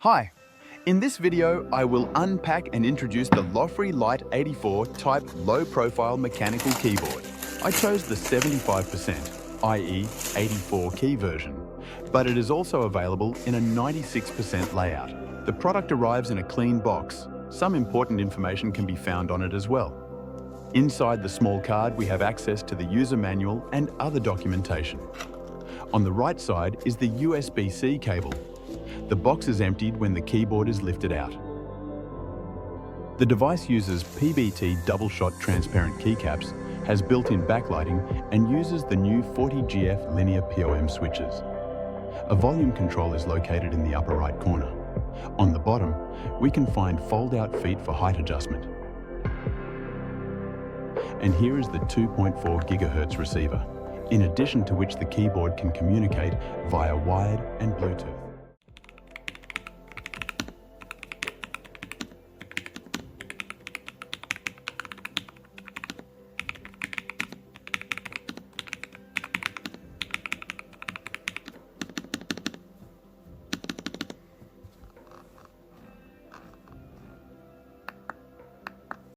Hi, in this video I will unpack and introduce the Lofree Lite84 type low-profile mechanical keyboard. I chose the 75%, i.e. 84 key version, but it is also available in a 96% layout. The product arrives in a clean box. Some important information can be found on it as well. Inside the small card we have access to the user manual and other documentation. On the right side is the USB-C cable. The box is emptied when the keyboard is lifted out. The device uses PBT double-shot transparent keycaps, has built-in backlighting, and uses the new 40GF linear POM switches. A volume control is located in the upper right corner. On the bottom, we can find fold-out feet for height adjustment. And here is the 2.4 GHz receiver, in addition to which the keyboard can communicate via wired and Bluetooth.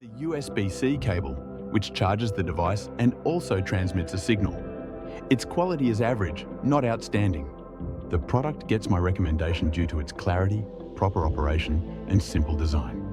The USB-C cable, which charges the device and also transmits a signal. Its quality is average, not outstanding. The product gets my recommendation due to its clarity, proper operation, and simple design.